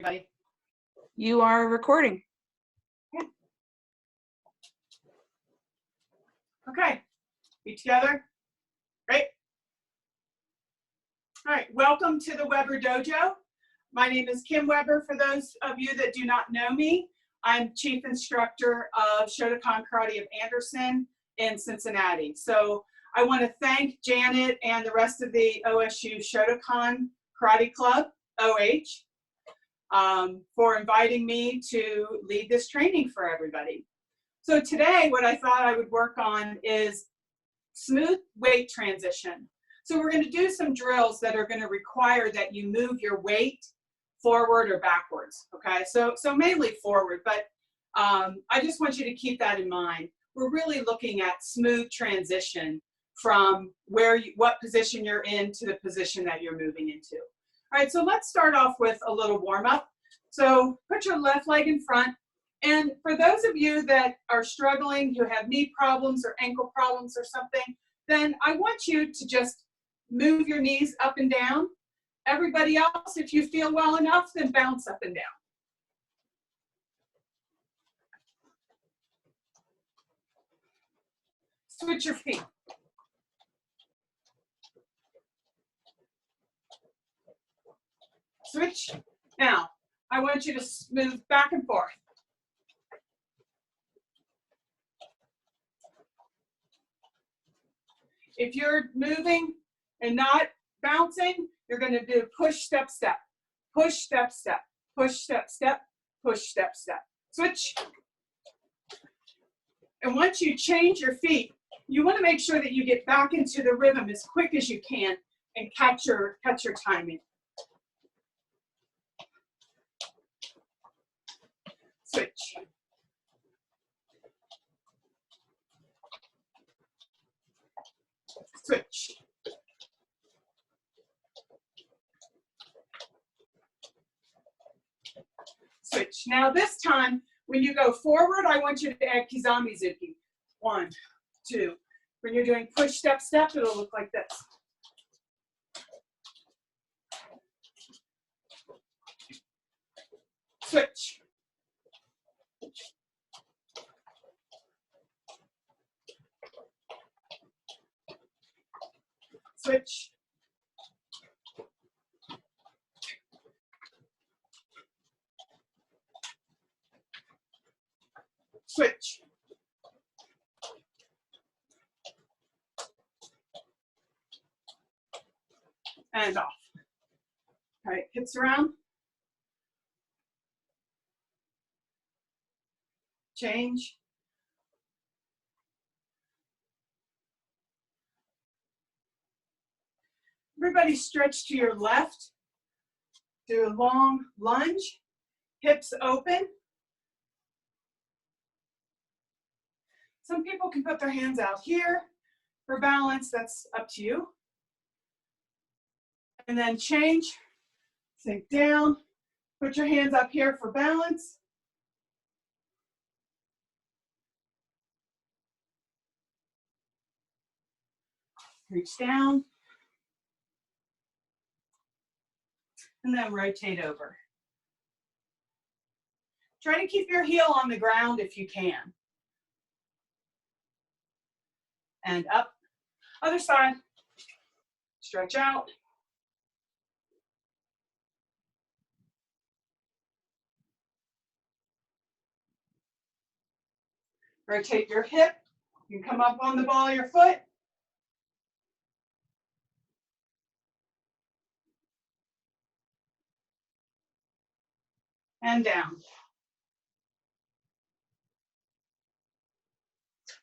everybody. You are recording. Okay, be together. Great. All right, welcome to the Weber Dojo. My name is Kim Weber. For those of you that do not know me, I'm Chief Instructor of Shotokan Karate of Anderson in Cincinnati. So I want to thank Janet and the rest of the OSU Shotokan Karate Club, OH, for inviting me to lead this training for everybody. So today, what I thought I would work on is smooth weight transition. So we're going to do some drills that are going to require that you move your weight forward or backwards, okay? So mainly forward, but I just want you to keep that in mind. We're really looking at smooth transition from what position you're in to the position that you're moving into. All right, so let's start off with a little warm-up. So put your left leg in front. And for those of you that are struggling, you have knee problems or ankle problems or something, then I want you to just move your knees up and down. Everybody else, if you feel well enough, then bounce up and down. Switch your feet. Switch. Now, I want you to move back and forth. If you're moving and not bouncing, you're going to do push, step, step, push, step, step, push, step, step, push, step, step. Switch. And once you change your feet, you want to make sure that you get back into the rhythm as quick as you can and catch your timing. Switch. Switch. Switch. Now this time, when you go forward, I want you to add Kizami-zuki. 1, 2. When you're doing push, step, step, it'll look like this. Switch. Switch. Switch. And off. All right, hips around. Change. Everybody stretch to your left. Do a long lunge. Hips open. Some people can put their hands out here for balance. That's up to you. And then change. Sink down. Put your hands up here for balance. Reach down. And then rotate over. Try to keep your heel on the ground if you can. And up. Other side. Stretch out. Rotate your hip. You can come up on the ball of your foot. And down.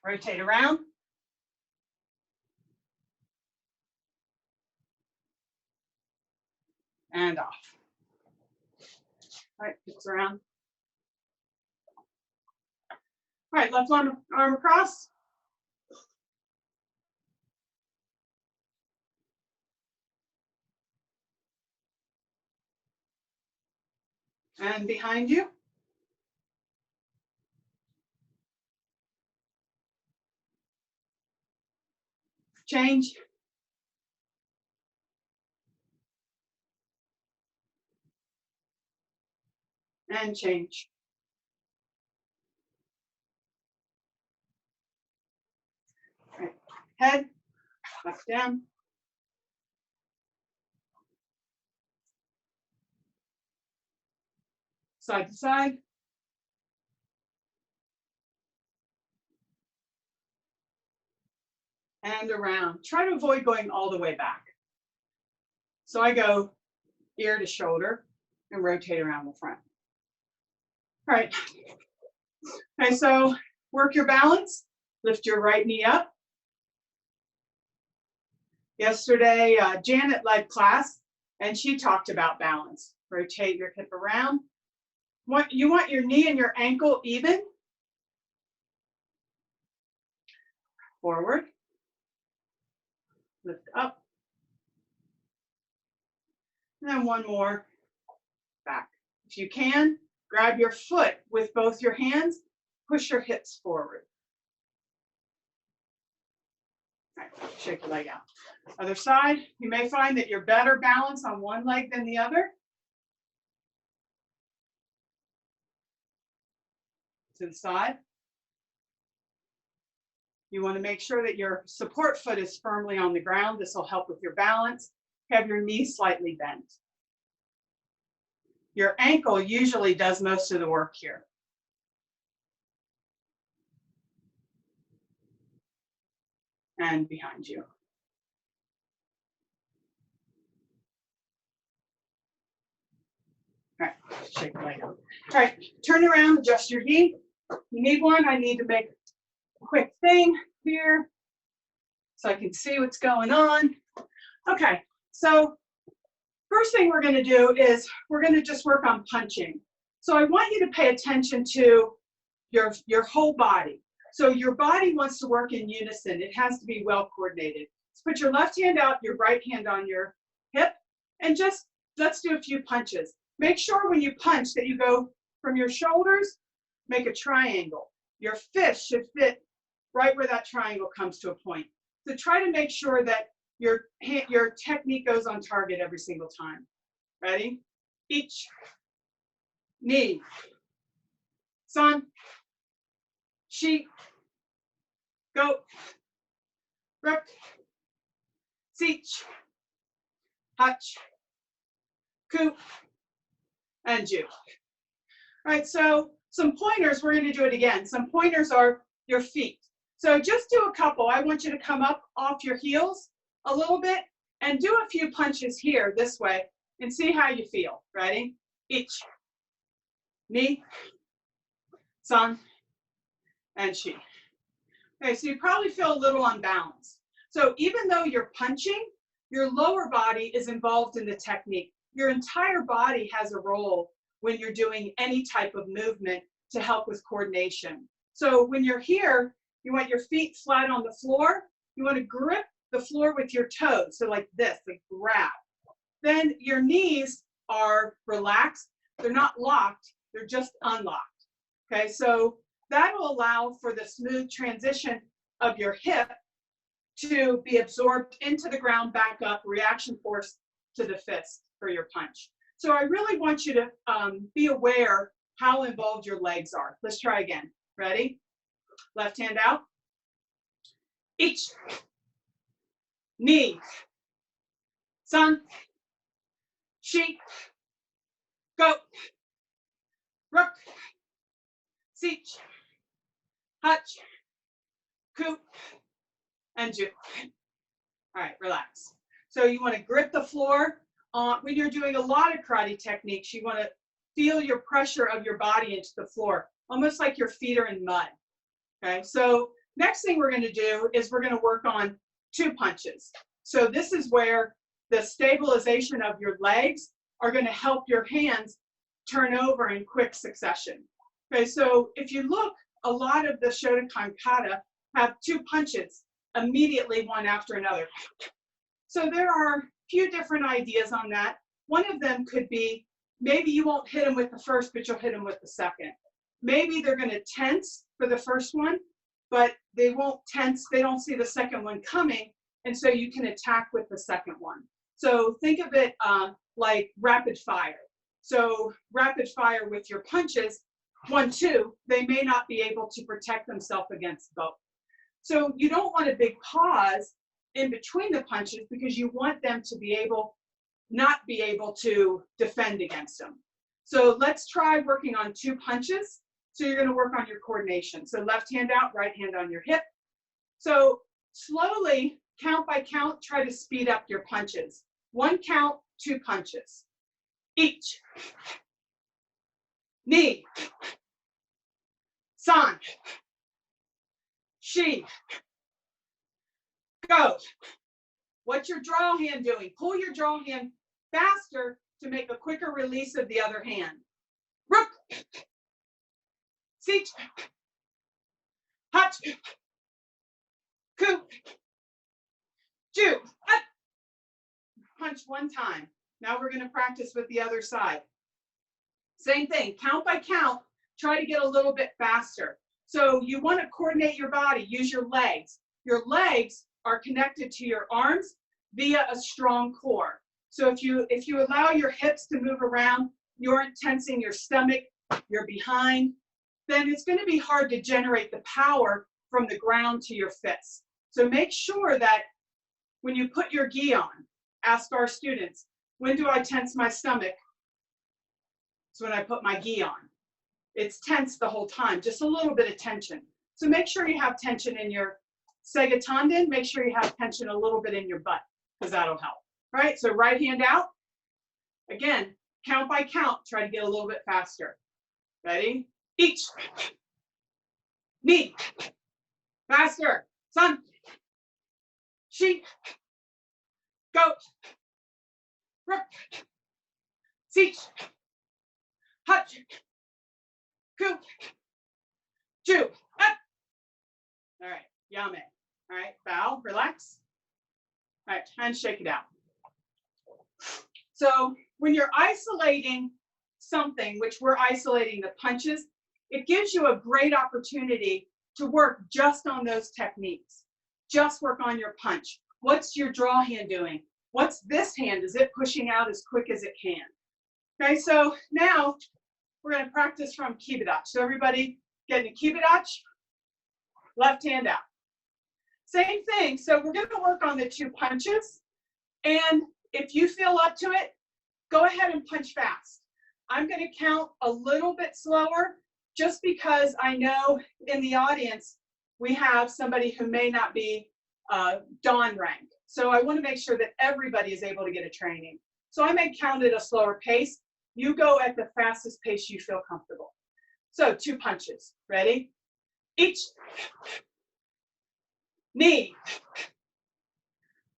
Rotate around. And off. All right, hips around. All right, left arm across. And behind you. Change. and change. Right. Head, left down. Side to side. And around. Try to avoid going all the way back. So I go ear to shoulder and rotate around the front. All right. Okay, so work your balance. Lift your right knee up. Yesterday, Janet led class, and she talked about balance. Rotate your hip around. You want your knee and your ankle even. Forward. Lift up. And then one more. Back. If you can, grab your foot with both your hands. Push your hips forward. All right, shake your leg out. Other side, you may find that you're better balanced on one leg than the other. To the side. You want to make sure that your support foot is firmly on the ground. This will help with your balance. Have your knee slightly bent. Your ankle usually does most of the work here. And behind you. All right, shake the leg out. All right, turn around, adjust your knee. You need one. I need to make a quick thing here so I can see what's going on. Okay, so first thing we're going to do is we're going to just work on punching. So I want you to pay attention to your whole body. So your body wants to work in unison. It has to be well coordinated. So put your left hand out, your right hand on your hip, and just let's do a few punches. Make sure when you punch that you go from your shoulders, make a triangle. Your fist should fit right where that triangle comes to a point. So try to make sure that your technique goes on target every single time. Ready? Each, knee, san, shi, go, ruk, sich, hach, ku, and ju. All right, so some pointers, we're going to do it again. Some pointers are your feet. So just do a couple. I want you to come up off your heels a little bit and do a few punches here this way and see how you feel. Ready? Ich, ni, san, and shi. Okay, so you probably feel a little unbalanced. So even though you're punching, your lower body is involved in the technique. Your entire body has a role when you're doing any type of movement to help with coordination. So when you're here, you want your feet flat on the floor. You want to grip the floor with your toes. So like this, like grab. Then your knees are relaxed. They're not locked. They're just unlocked. Okay, so that will allow for the smooth transition of your hip to be absorbed into the ground, back up, reaction force to the fist for your punch. So I really want you to be aware how involved your legs are. Let's try again. Ready? Left hand out. Ich, ni, san, shi, go, ruk, sich, hach, ku, and ju. All right, relax. So you want to grip the floor. When you're doing a lot of karate techniques, you want to feel your pressure of your body into the floor, almost like your feet are in mud. Okay, so next thing we're going to do is we're going to work on two punches. So this is where the stabilization of your legs are going to help your hands turn over in quick succession. Okay, so if you look, a lot of the Shotokan kata have two punches immediately, one after another. So there are a few different ideas on that. One of them could be, maybe you won't hit them with the first, but you'll hit them with the second. Maybe they're going to tense for the first one, but they won't tense. They don't see the second one coming, and so you can attack with the second one. So think of it like rapid fire. So rapid fire with your punches, 1, 2, they may not be able to protect themselves against both. So you don't want a big pause in between the punches because you want them to not be able to defend against them. So let's try working on 2 punches. So you're going to work on your coordination. So left hand out, right hand on your hip. So slowly, count by count, try to speed up your punches. 1 count, 2 punches. Each. Knee. San. Shi. Go. What's your draw hand doing? Pull your draw hand faster to make a quicker release of the other hand. Rook. Seach. Hutch. Coup. Ju. Up. Punch 1 time. Now we're going to practice with the other side. Same thing, count by count, try to get a little bit faster. So you want to coordinate your body, use your legs. Your legs are connected to your arms via a strong core. So if you allow your hips to move around, you aren't tensing your stomach, your behind, then it's going to be hard to generate the power from the ground to your fists. So make sure that when you put your gi on, ask our students, when do I tense my stomach? It's when I put my gi on. It's tense the whole time, just a little bit of tension. So make sure you have tension in your sega tendon. Make sure you have tension a little bit in your butt, because that'll help. Right? So right hand out. Again, count by count, try to get a little bit faster. Ready? Each. Knee. Faster. Sun. Sheep. Goat. Rook. Seach. Hutch. Coup. Chew. Up. All right. Yame. All right. Bow. Relax. All right. And shake it out. So when you're isolating something, which we're isolating the punches, it gives you a great opportunity to work just on those techniques. Just work on your punch. What's your draw hand doing? What's this hand? Is it pushing out as quick as it can? Okay, so now we're going to practice from kibidachi. So everybody get into kibidachi, left hand out. Same thing, so we're going to work on the 2 punches, and if you feel up to it, go ahead and punch fast. I'm going to count a little bit slower just because I know in the audience we have somebody who may not be dawn rank. So I want to make sure that everybody is able to get a training. So I may count at a slower pace. You go at the fastest pace you feel comfortable. So 2 punches. Ready? Each. Knee.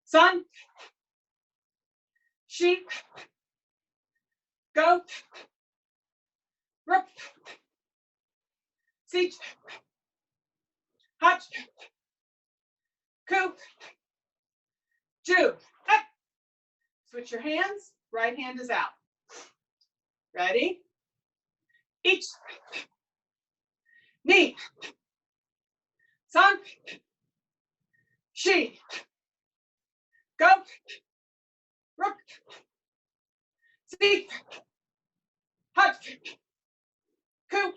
Sun. Sheep. Goat. Rook. Seach. Hutch. Coup. Chew. Up. Switch your hands. Right hand is out. Ready? Each. Knee. Sun. She. Goat. Rook. Seek. Hutch. Coup.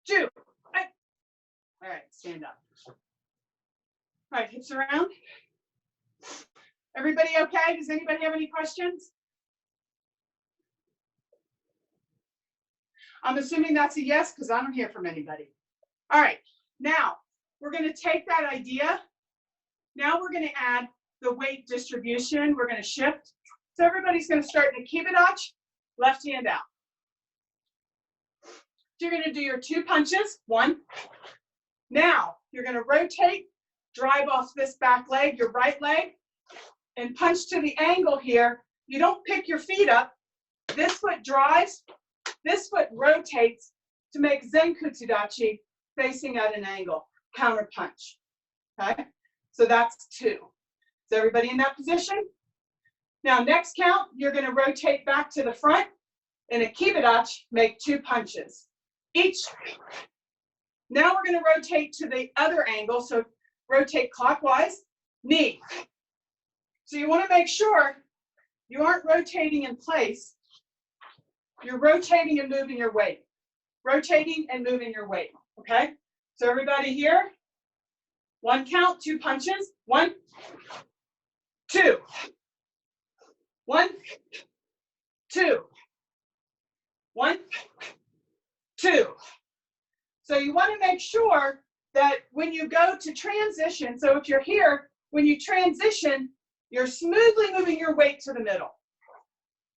Chew. All right, stand up. All right, hips around. Everybody okay? Does anybody have any questions? I'm assuming that's a yes because I don't hear from anybody. All right, now we're going to take that idea. Now we're going to add the weight distribution. We're going to shift. So everybody's going to start in a kibidachi, left hand out. So you're going to do your 2 punches. 1. Now you're going to rotate, drive off this back leg, your right leg, and punch to the angle here. You don't pick your feet up. This foot drives, this foot rotates to make Zenkutsudachi facing at an angle. Counter punch. Okay? So that's 2. Is everybody in that position? Now next count, you're going to rotate back to the front. In a kibidachi, make 2 punches. Each. Now we're going to rotate to the other angle. So rotate clockwise. Knee. So you want to make sure you aren't rotating in place You're rotating and moving your weight. Rotating and moving your weight, okay? So everybody here, 1 count, 2 punches. 1, 2. 1, 2. 1, 2. So you want to make sure that when you go to transition, so if you're here, when you transition, you're smoothly moving your weight to the middle.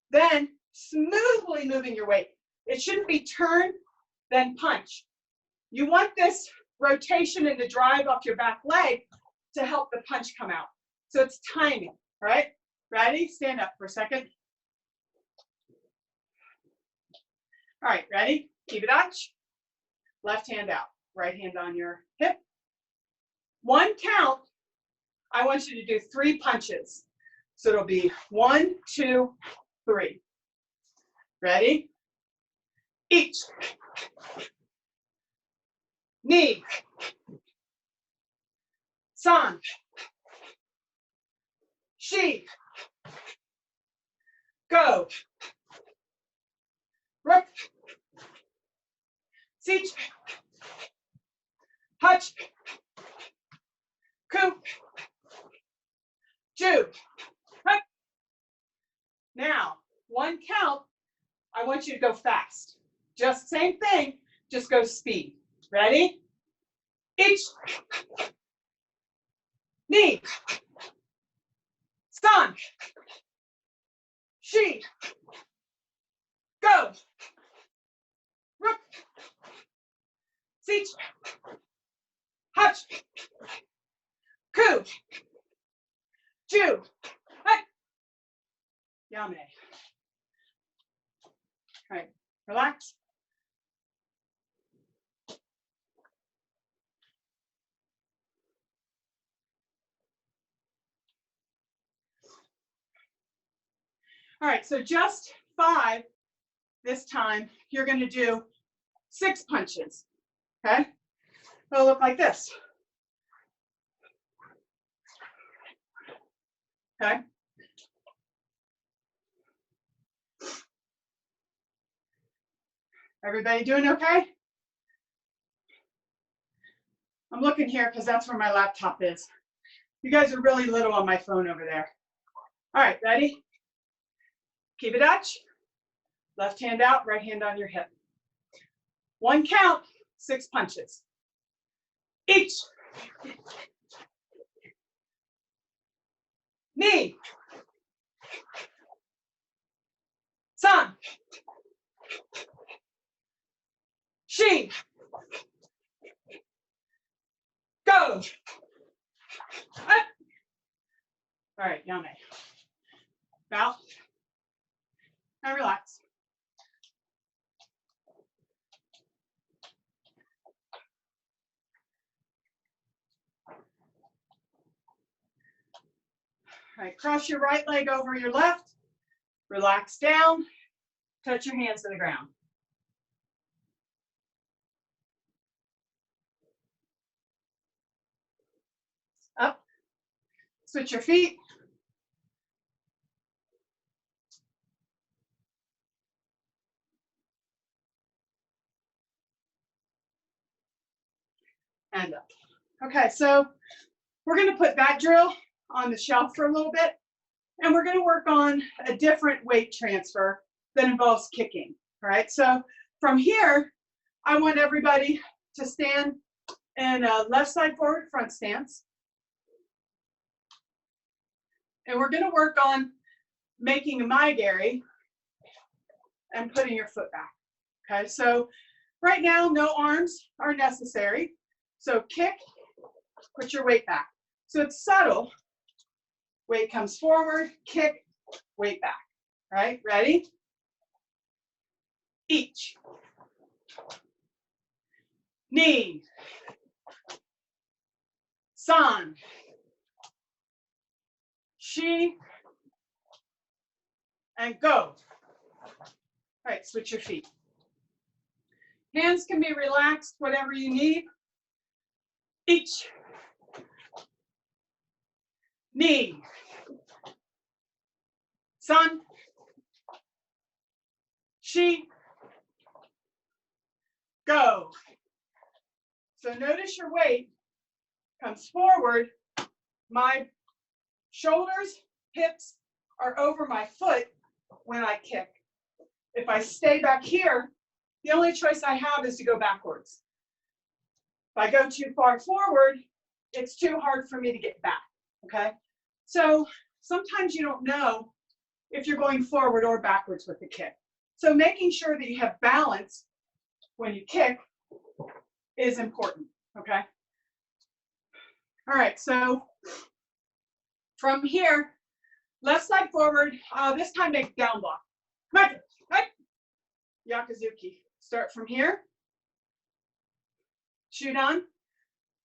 Then smoothly moving your weight. It shouldn't be turn, then punch. You want this rotation and the drive off your back leg to help the punch come out. So it's timing, all right? Ready? Stand up for a second. All right, ready? Keep it arch. Left hand out, right hand on your hip. 1 count, I want you to do 3 punches. So it'll be 1, 2, 3. Ready? Each. Knee. San. Shi. Go. Rook. Sich. Hutch. Coup. Ju. Hut. Now, 1 count, I want you to go fast. Just same thing, just go speed. Ready? Each. Knee. San. Shi. Go. Rook. Sich. Hutch. Coup. Ju. Hut. Yame. All right, relax. All right, so just 5 this time. You're going to do 6 punches, okay? It'll look like this. Okay? Everybody doing okay? I'm looking here because that's where my laptop is. You guys are really little on my phone over there. All right, ready? Keep it arch. Left hand out, right hand on your hip. 1 count, 6 punches. Each. Knee. San. Shi. Go. Up. All right, yame. Bow. Now relax. All right, cross your right leg over your left. Relax down. Touch your hands to the ground. Up. Switch your feet. And up. Okay, so we're going to put that drill on the shelf for a little bit, and we're going to work on a different weight transfer that involves kicking. All right, so from here, I want everybody to stand in a left side forward front stance. And we're going to work on making a maigiri and putting your foot back. Okay, so right now, no arms are necessary. So kick, put your weight back. So it's subtle. Weight comes forward, kick, weight back. All right, ready? Each. Knee. San. Shi. And go. All right, switch your feet. Hands can be relaxed, whatever you need. Each. Knee. San. She, go. So notice your weight comes forward. My shoulders, hips are over my foot when I kick. If I stay back here, the only choice I have is to go backwards. If I go too far forward, it's too hard for me to get back, okay? So sometimes you don't know if you're going forward or backwards with the kick. So making sure that you have balance when you kick is important, okay? All right, so from here, left side forward, this time make down block. Right, right. Yakuzuki. Start from here. Shoot on,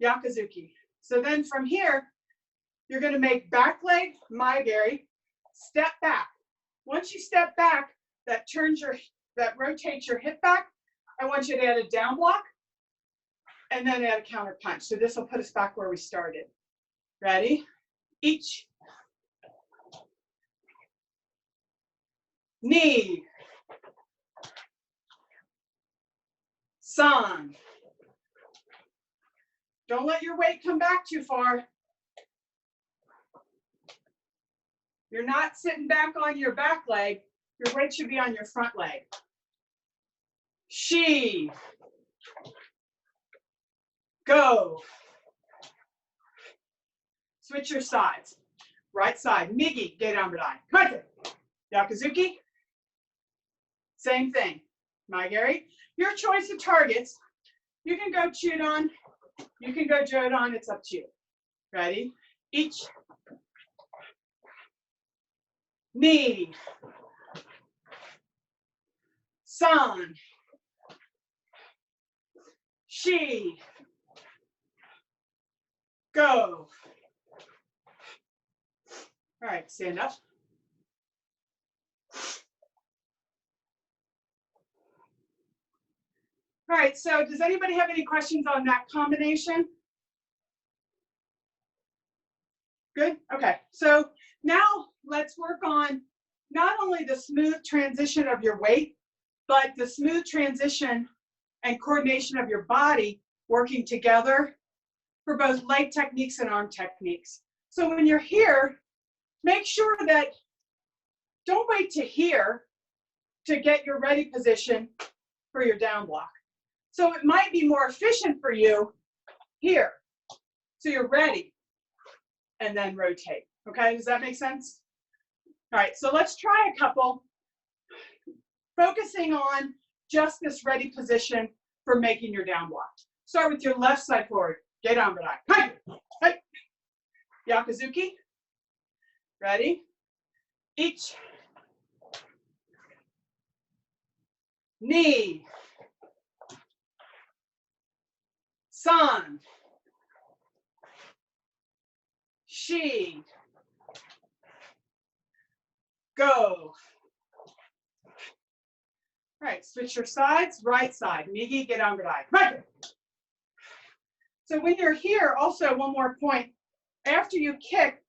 Yakuzuki. So then from here, you're going to make back leg, Maigari, step back. Once you step back, that rotates your hip back. I want you to add a down block and then add a counter punch. So this will put us back where we started. Ready? Each. Knee. San. Don't let your weight come back too far. You're not sitting back on your back leg. Your weight should be on your front leg. She. Go. Switch your sides. Right side. Migi, get on Come on. Yakuzuki. Same thing. Maigari. Your choice of targets. You can go Chudon. You can go Jodon. It's up to you. Ready? Each. Knee. San. She. Go. All right, stand up. All right, so does anybody have any questions on that combination? Good, okay. So now let's work on not only the smooth transition of your weight, but the smooth transition and coordination of your body working together for both leg techniques and arm techniques. So when you're here, make sure that don't wait to here to get your ready position for your down block. So it might be more efficient for you here. So you're ready and then rotate. Okay, does that make sense? All right, so let's try a couple, focusing on just this ready position for making your down block. Start with your left side forward. Get on, Hi, hi. Yakuzuki. Ready? Each. Knee. San. She. Go. All right, switch your sides. Right side. Migi, get on, Right. So when you're here, also one more point. After you kick,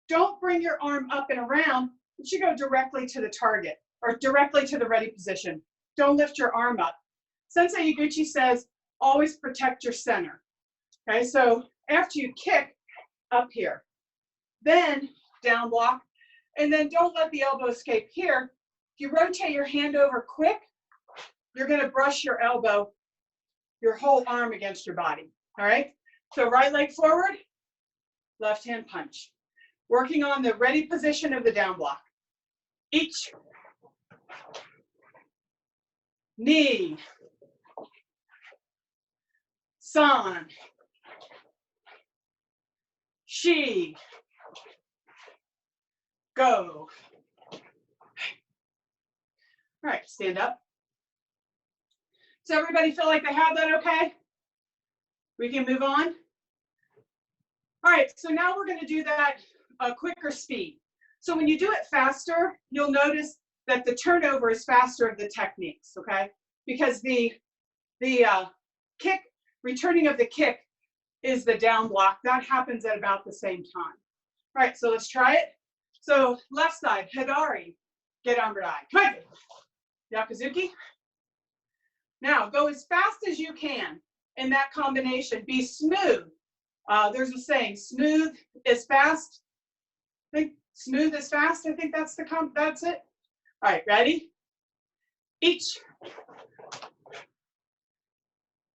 don't bring your arm up and around. You should go directly to the target or directly to the ready position. Don't lift your arm up. Sensei Iguchi says, always protect your center. Okay, so after you kick, up here. Then down block, and then don't let the elbow escape here. If you rotate your hand over quick, you're gonna brush your elbow, your whole arm against your body, all right? So right leg forward, left hand punch. Working on the ready position of the down block. Each. Knee. San. She. Go. All right, stand up. So everybody feel like they have that okay? We can move on. All right, so now we're gonna do that a quicker speed. So when you do it faster, you'll notice that the turnover is faster of the techniques, okay? Because the kick, returning of the kick is the down block. That happens at about the same time. All right, so let's try it. So left side, Hidari, get on Radai. Yakuzuki. Now go as fast as you can in that combination. Be smooth. There's a saying, smooth is fast. I think smooth is fast. I think that's that's it. All right, ready? Each.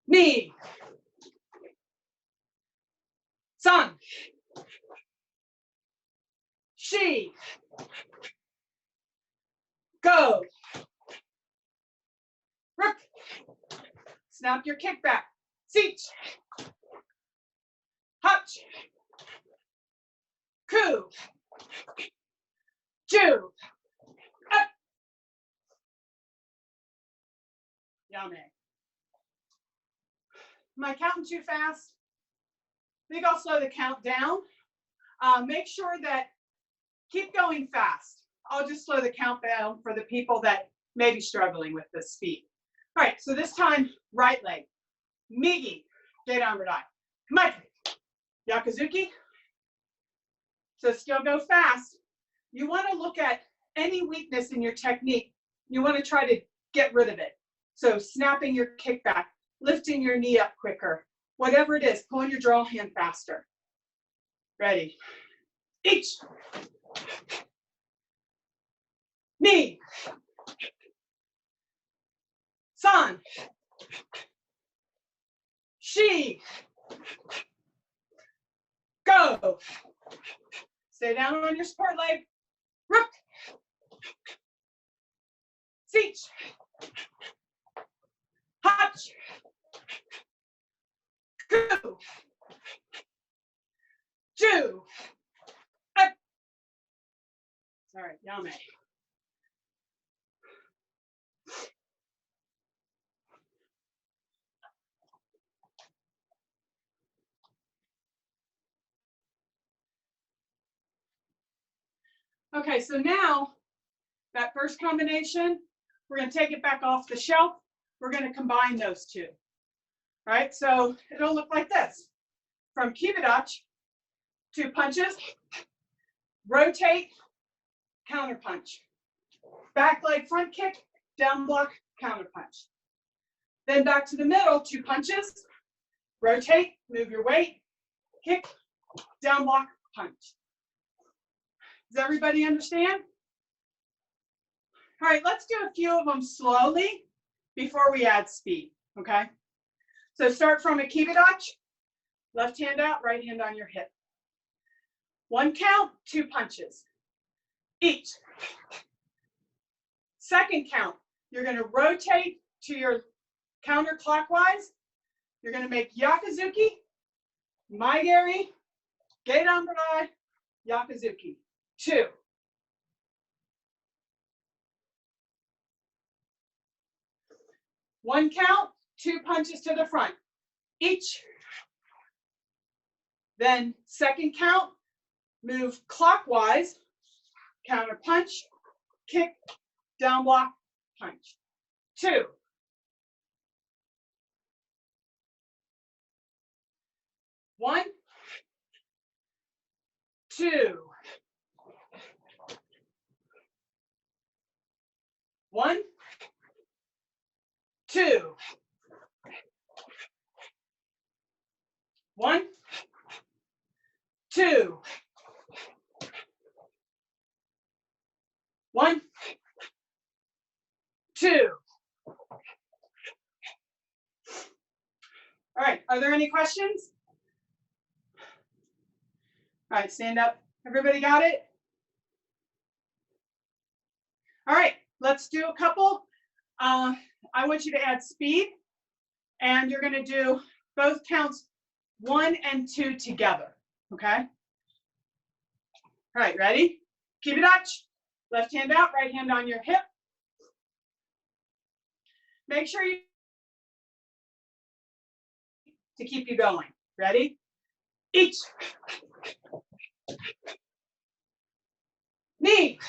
Knee. Sun. She. Go. Rook. Snap your kick back. Seach. Hutch. Ku. Ju. Up. Yame. Am I counting too fast? I think I'll slow the count down. Make sure that keep going fast. I'll just slow the count down for the people that may be struggling with this speed. All right, so this time, right leg. Migi, get on Radai. Mike, Yakuzuki. So still go fast. You want to look at any weakness in your technique. You want to try to get rid of it. So snapping your kick back, lifting your knee up quicker, whatever it is, pulling your draw hand faster. Ready. Each. Knee. San. She. Go. Stay down on your support leg. Rook. Seach. Hutch. Ku. Ju. Up. All right, Yame. Okay, so now that first combination, we're going to take it back off the shelf. We're going to combine those two. All right, so it'll look like this. From Kibidachi, 2 punches, rotate, counter punch. Back leg front kick, down block, counter punch. Then back to the middle, 2 punches, rotate, move your weight, kick, down block, punch. Does everybody understand? All right, let's do a few of them slowly before we add speed, okay? So start from a Kibidachi, left hand out, right hand on your hip. 1 count, 2 punches, each. Second count, you're gonna rotate to your counterclockwise. You're gonna make Yakuzuki, Maigeri, Gedanbarai, Yakuzuki. 2. 1 count, 2 punches to the front, each. Then second count, move clockwise, counter punch, kick, down block, punch. 2. 1, 2. 1, 2. 1, 2. 1, 2. All right, are there any questions? All right, stand up. Everybody got it? All right, let's do a couple. I want you to add speed, and you're gonna do both counts 1 and 2 together, okay? All right, ready? Kibidachi, left hand out, right hand on your hip. Make sure you to keep you going. Ready? Each. Knee.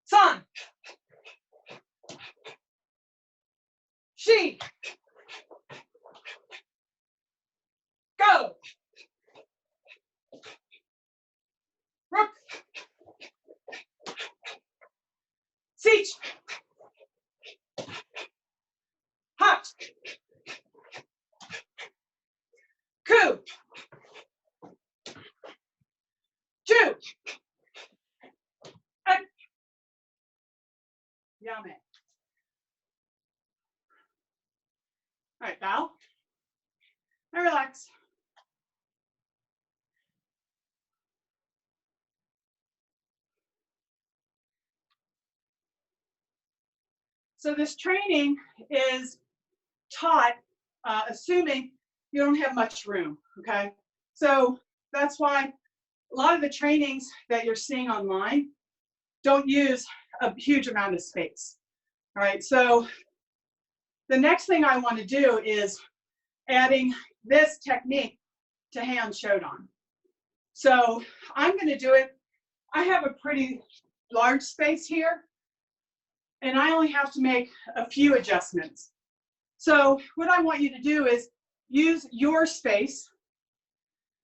San. She. Go. Rook. Hop. Coup. Two. And yummy. All right, bow. And relax. So this training is taught assuming you don't have much room, okay? So that's why a lot of the trainings that you're seeing online don't use a huge amount of space, all right? So the next thing I want to do is adding this technique to hand shodan. So I'm going to do it. I have a pretty large space here, and I only have to make a few adjustments. So what I want you to do is use your space,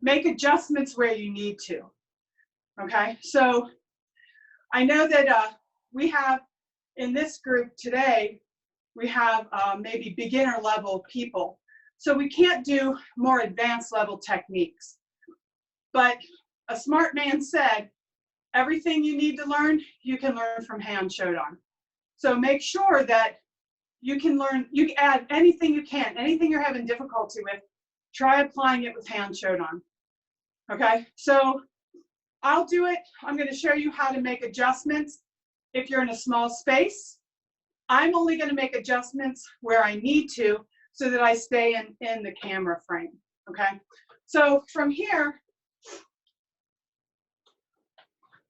make adjustments where you need to, okay? So I know that we have, in this group today, we have maybe beginner level people. So we can't do more advanced level techniques. But a smart man said, everything you need to learn, you can learn from hand shodan. So make sure that you can learn, you can add anything you can, anything you're having difficulty with, try applying it with hand shodan. Okay, so I'll do it. I'm going to show you how to make adjustments if you're in a small space. I'm only going to make adjustments where I need to so that I stay in the camera frame. Okay, so from here,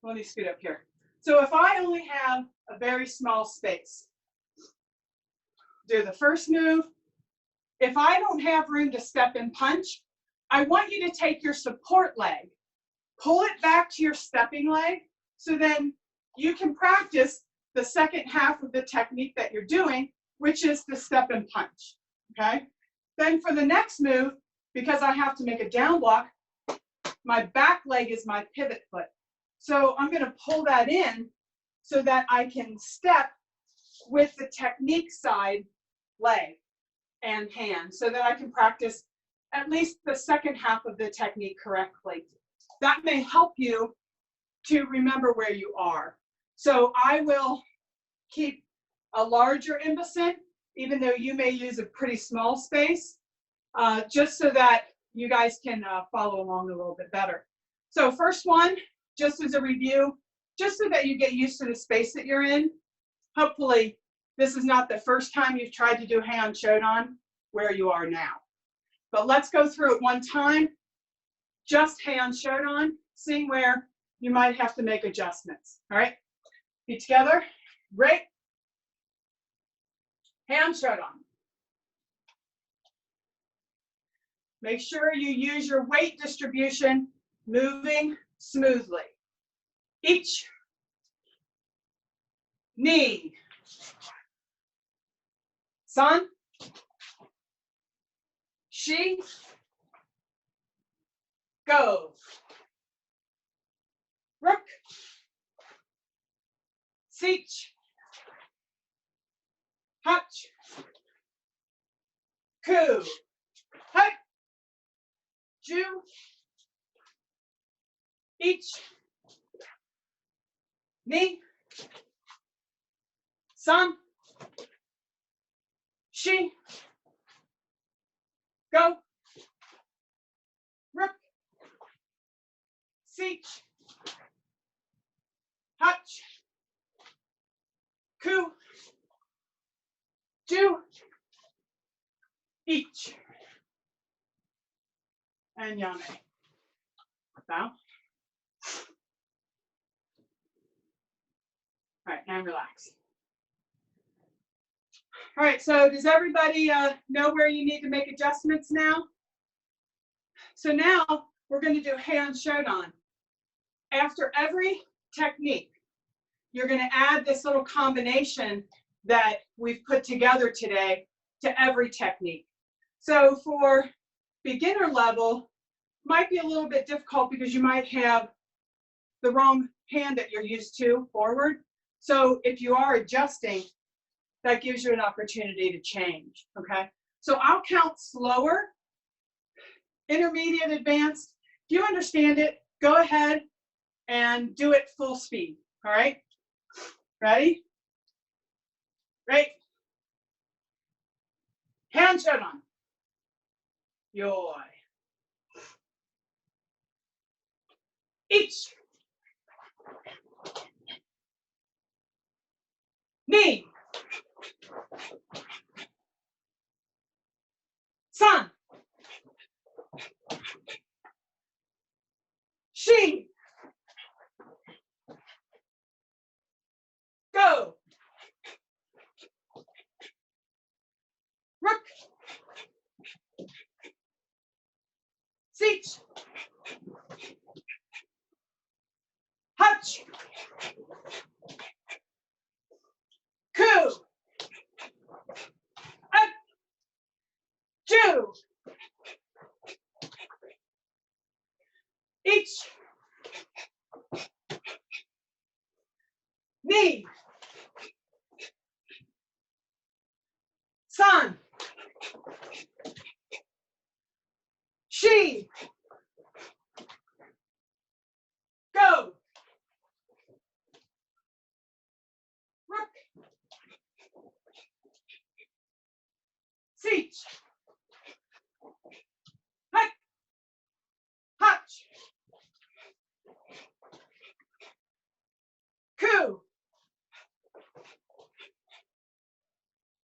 let me scoot up here. So if I only have a very small space, do the first move. If I don't have room to step and punch, I want you to take your support leg, pull it back to your stepping leg, so then you can practice the second half of the technique that you're doing, which is the step and punch, okay? Then for the next move, because I have to make a down block, my back leg is my pivot foot. So I'm gonna pull that in so that I can step with the technique side leg and hand so that I can practice at least the second half of the technique correctly. That may help you to remember where you are. So I will keep a larger imbasin, even though you may use a pretty small space, just so that you guys can follow along a little bit better. So first one, just as a review, just so that you get used to the space that you're in. Hopefully, this is not the first time you've tried to do hand shodan where you are now. But let's go through it one time, just hand shodan, seeing where you might have to make adjustments. All right, feet together, right, hand shodan. Make sure you use your weight distribution, moving smoothly. Each knee, san, shi, go, rook, sich, hutch, ku, hut, ju, each, knee, san, shi, go, rook, sich, hutch, ku, ju, each, and yame. Bow. All right, and relax. All right, so does everybody know where you need to make adjustments now? So now we're going to do hand shodan. After every technique, you're going to add this little combination that we've put together today to every technique. So for beginner level, might be a little bit difficult because you might have the wrong hand that you're used to forward. So if you are adjusting, that gives you an opportunity to change, okay? So I'll count slower, intermediate, advanced. If you understand it, go ahead and do it full speed, all right? Ready? Right? Hand shut on. Yoy. Each. Knee. Sun. She. Go. Rook. Seach. Hutch. Coo. Up. Jew. Each. Knee. Sun. She. Go. Rook. Seach. Hut. Hutch. Coo.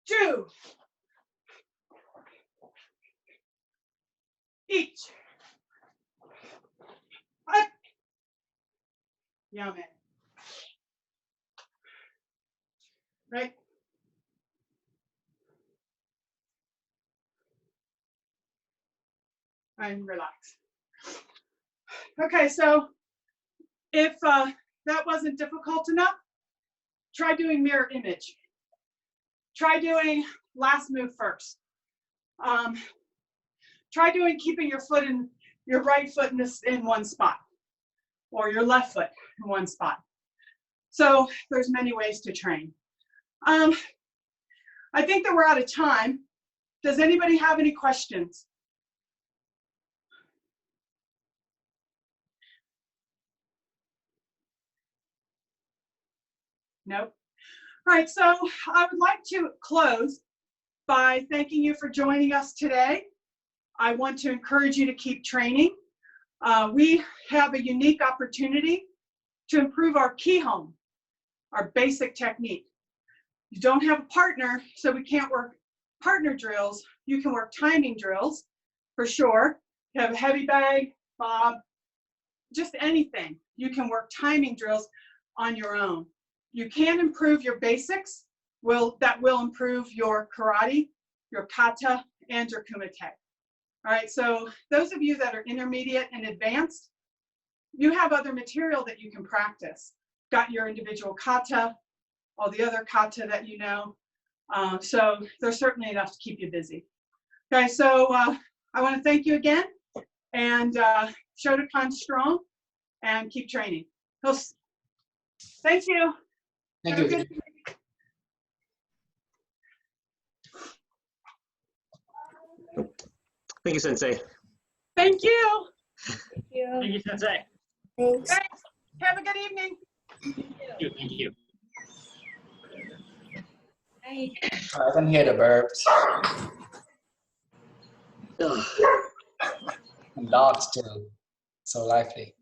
Jew. Each. Hut. Yummy. Right? And relax. Okay, so if that wasn't difficult enough, try doing mirror image. Try doing last move first. Try doing keeping your foot in your right foot in one spot, or your left foot in one spot. So there's many ways to train. I think that we're out of time. Does anybody have any questions? Nope. All right, so I would like to close by thanking you for joining us today. I want to encourage you to keep training. We have a unique opportunity to improve our key home, our basic technique. You don't have a partner, so we can't work partner drills. You can work timing drills for sure. You have a heavy bag, bob, just anything. You can work timing drills on your own. You can improve your basics. That will improve your karate, your kata, and your kumite. All right, so those of you that are intermediate and advanced, you have other material that you can practice. Got your individual kata, all the other kata that you know. So there's certainly enough to keep you busy. Okay, so I want to thank you again, and Shotokan strong, and keep training. Thank you. Thank Have a you. good Thank you, Sensei. Thank you. Thank you. Thank you, Sensei. Thanks. Thanks. Have a good evening. Thank you. Bye. I can hear the birds Ugh. and dogs too. So lively.